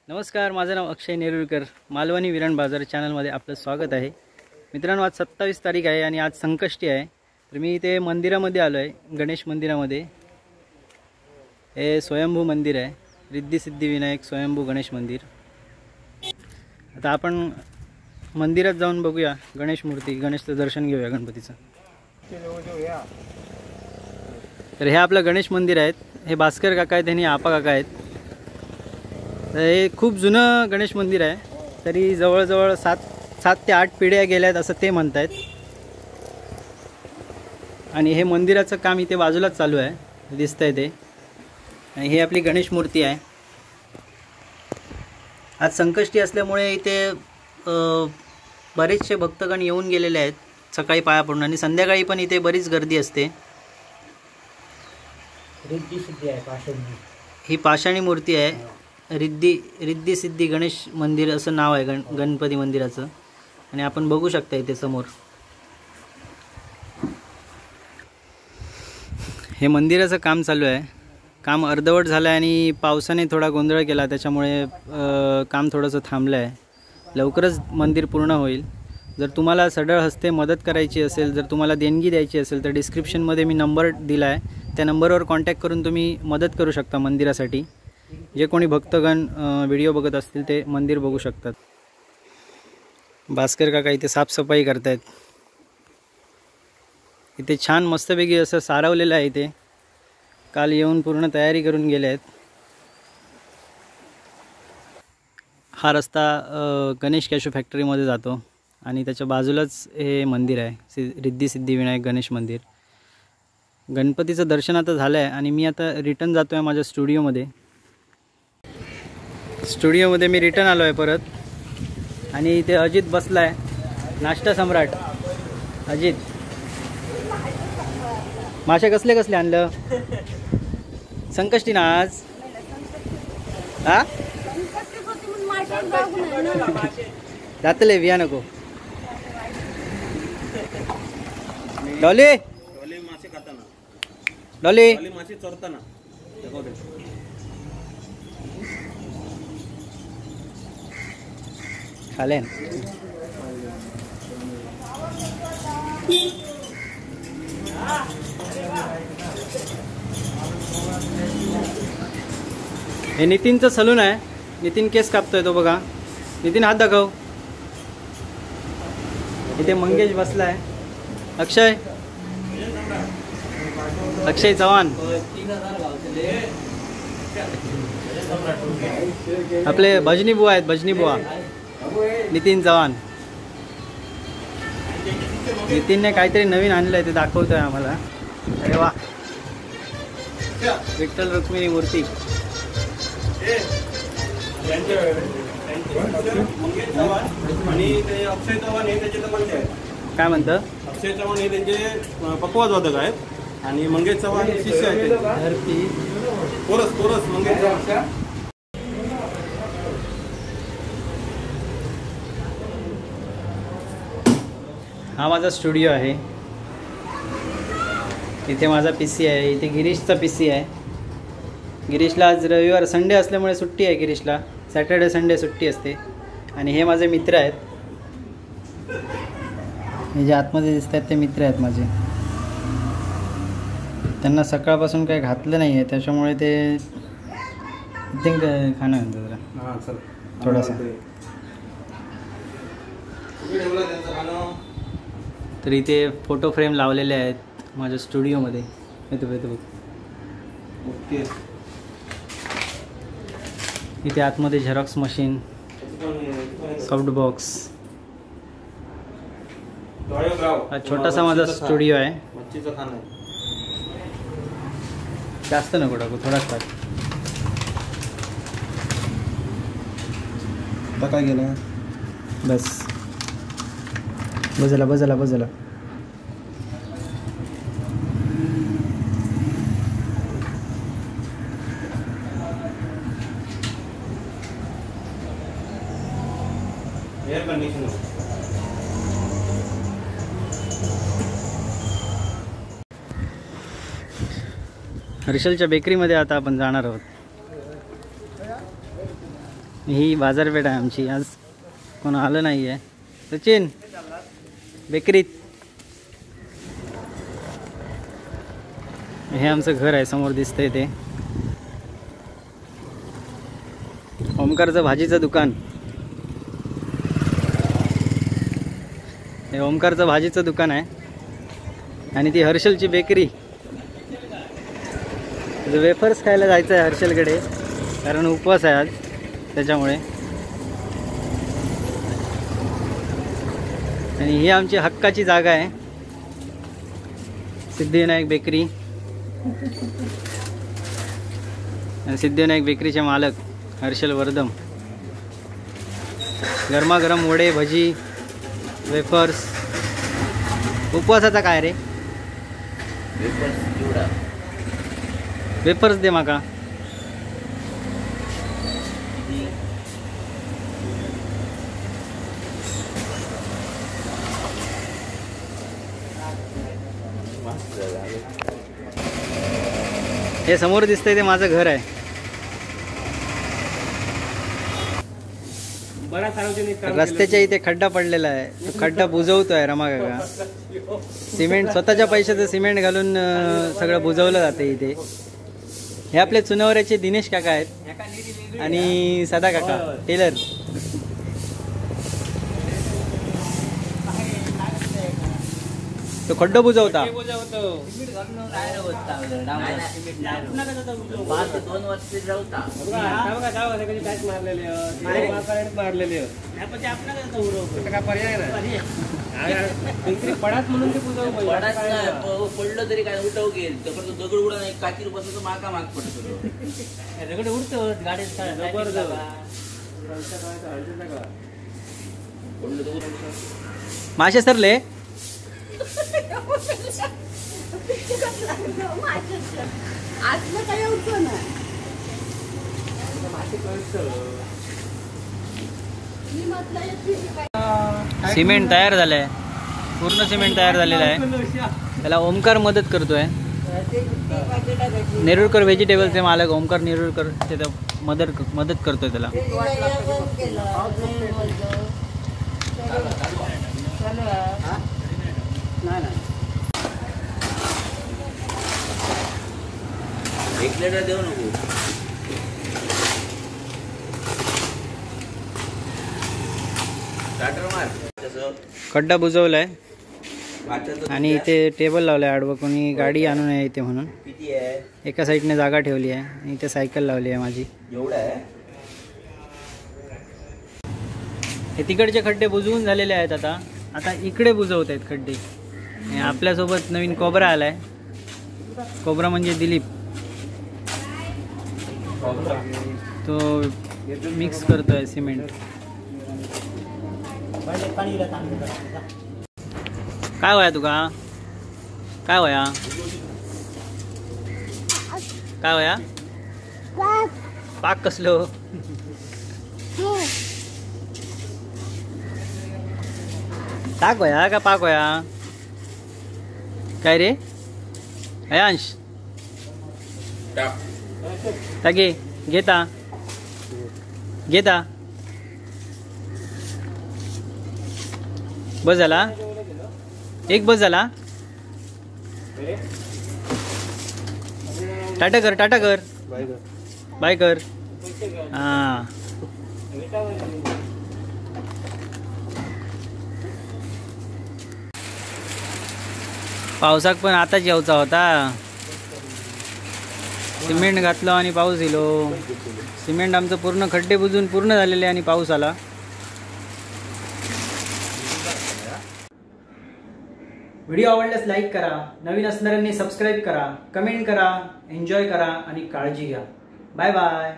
नमस्कार, माझं नाव अक्षय नेरुळकर. मालवणी विराण बाजार चॅनलमध्ये आपलं स्वागत आहे. मित्रांनो, आज 27 तारीख आहे आणि आज संकष्टी आहे. तर मी इथे मंदिरामध्ये आलो आहे, गणेश मंदिरामध्ये. हे स्वयंभू मंदिर आहे, रिद्धी सिद्धी विनायक स्वयंभू गणेश मंदिर. आता आपण मंदिरात जाऊन बघूया गणेश मूर्ती, गणेशचं दर्शन घेऊया गणपतीचं. तर हे आपलं गणेश मंदिर आहेत. हे भास्कर काका आहेत आणि आपा काका आहेत. तर हे खूप जुनं गणेश मंदिर आहे. तरी जवळजवळ 7 ते 8 पिढ्या गेल्यात असं ते म्हणत आहेत. आणि हे मंदिराचं काम इथे बाजूलाच चालू आहे, दिसतंय ते. आणि हे आपली गणेश मूर्ती आहे. आज संकष्टी असल्यामुळे इथे बरेचसे भक्तगण येऊन गेलेले आहेत सकाळी पाया पडून, आणि संध्याकाळी पण इथे बरीच गर्दी असते. रिद्धी सिद्धी आहे, पाषाणी. ही पाषाणी मूर्ती आहे. रिद्धी सिद्धी गणेश मंदिर असं नाव आहे गणपती मंदिराचं. आणि आपण बघू शकता इथे समोर हे मंदिराचं काम चालू आहे. काम अर्धवट झालं आहे आणि पावसाने थोडा गोंधळ केला, त्याच्यामुळे काम थोडंसं थांबलं आहे. लवकरच मंदिर पूर्ण होईल. जर तुम्हाला सढळ हस्ते मदत करायची असेल, जर तुम्हाला देणगी द्यायची असेल, तर डिस्क्रिप्शनमध्ये मी नंबर दिला आहे. त्या नंबरवर कॉन्टॅक्ट करून तुम्ही मदत करू शकता मंदिरासाठी. जे कोणी भक्तगण व्हिडिओ बघत असतील ते मंदिर बघू शकतात. भास्कर काका इथे साफसफाई करतायत. इथे छान मस्तपैकी असं सारवलेलं आहे. इथे काल येऊन पूर्ण तयारी करून गेले आहेत. हा रस्ता गणेश कॅशू फॅक्टरीमध्ये जातो आणि त्याच्या बाजूलाच हे मंदिर आहे, रिद्धी सिद्धी विनायक गणेश मंदिर. गणपतीचं दर्शन आता झालं आहे आणि मी आता रिटर्न जातो आहे माझ्या स्टुडिओमध्ये मी रिटर्न आलो आहे परत. आणि इथे अजित बसला आहे, नाश्ता सम्राट अजित. मासे कसले आणलं? संकष्टी ना आज. हा जातले बिया नको. डॉली मासे खाताना, डॉली मासे चोरताना खालेन. हे नितीनचं सलून आहे. नितीन केस कापतोय तो बघा. नितीन हात दाखव. इथे मंगेश बसलाय. अक्षय चव्हाण, आपले भजनी बुवा आहेत. भजनी बुवा नितीन चव्हाण. नितीनने काहीतरी नवीन आणलंय ते दाखवतोय आम्हाला. अरे वा, विठ्ठल रुक्मिणी मूर्ती. आणि ते अक्षय चव्हाण हे त्याचे तर काय म्हणतं? अक्षय चव्हाण हे त्यांचे पक्वादवादक आहेत आणि मंगेश चव्हाण शिष्य आहेत. कोरस मंगेश चव्हाण. हा माझा स्टुडिओ आहे. इथे माझा PC आहे. इथे गिरीशचा PC आहे. गिरीशला आज रविवार संडे असल्यामुळे सुट्टी आहे. गिरीशला सॅटर्डे संडे सुट्टी असते. आणि हे माझे मित्र आहेत. हे जे आतमध्ये दिसत आहेत ते मित्र आहेत माझे. त्यांना सकाळपासून काही घातलं नाही आहे, त्याच्यामुळे ते थिंक खाणं म्हणतं जरा थोडासा. तर इथे फोटो फ्रेम लावलेले आहेत माझ्या स्टुडिओमध्ये. येतो बघ. ओके. इथे आतमध्ये झेरॉक्स मशीन, सॉफ्ट बॉक्स. हा छोटासा माझा स्टुडिओ आहे. मच्छीचं खाणं आहे. जास्त नको टाकू, थोडाच टाक. काय गेला बस. बजला. Air conditioner. हर्षलच्या बेकरीमध्ये आता आपण जाणार आहोत. ही बाजारपेठ आहे आमची. आज कोण आलं नाही आहे. सचिन बेकरीत. हे आमचं घर आहे, समोर दिसतंय ते. ओमकारचं भाजीचं दुकान. हे ओमकारचं भाजीचं दुकान आहे आणि ती हर्षलची बेकरी. वेफर्स खायला जायचं आहे हर्षलकडे, कारण उपवास आहे आज त्याच्यामुळे. आणि ही आमची हक्काची जागा आहे, सिद्धिविनायक बेकरी. सिद्धिविनायक बेकरीचे मालक हर्षल वर्धम. गरमागरम वडे, भजी, वेफर्स. उपवासाचा काय रे? वेफर्स दे माका. हे समोर दिसतंय ते माझं घर आहे. रस्त्याच्या इथे खड्डा पडलेला आहे, तो खड्डा बुजवतोय रमा काका. सिमेंट स्वतःच्या पैशाचं सिमेंट घालून सगळं बुजवलं जाते इथे. हे आपले चुनावऱ्याचे दिनेश काका आहेत आणि सदा काका टेलर. तो खड्डा बुजवता. पडलं तरी काय उठव घेईल दगड उडा नाही. काकीर बसतो मागा माग पडतो दगड उडतो गाडीत. मासे सरले. सिमेंट तयार झालंय, पूर्ण सिमेंट तयार झालेलं आहे. त्याला ओमकार मदत करतोय. नेरुरकर व्हेजिटेबलचे मालक ओमकार नेरुरकर तिथं मदत करतोय त्याला. एक लिटर देऊ नको. खड्डा बुजवलाय आणि इथे टेबल लावलाय आडवं. कोणी गाडी आणू नये इथे म्हणून. एका साईडने जागा ठेवली आहे आणि इथे सायकल लावली आहे माझी. हे तिकडचे खड्डे बुजवून झालेले आहेत. आता इकडे बुजवत आहेत खड्डे. आपल्यासोबत नवीन कोबरा आलाय. कोबरा म्हणजे दिलीप. तो मिक्स करतोय सिमेंट. काय होया तुका? काय होया? काय होया? पाक कसलो? ताक होया का पाक होया? काय रे अयांश? तागे घेता घेता. बस झाला एक. बस झाला. टाटा कर टाटा कर बाय कर. हां पावसाक पण आताच यायचा होता. सिमेंट घातलं आणि पाऊस येलो. सिमेंट आमचं पूर्ण खड्डे बुजून पूर्ण झालेले आणि पाऊस आला. व्हिडिओ आवडल्यास लाईक करा, नवीन असणाऱ्यांनी सबस्क्राईब करा, कमेंट करा, एन्जॉय करा आणि काळजी घ्या. Bye bye.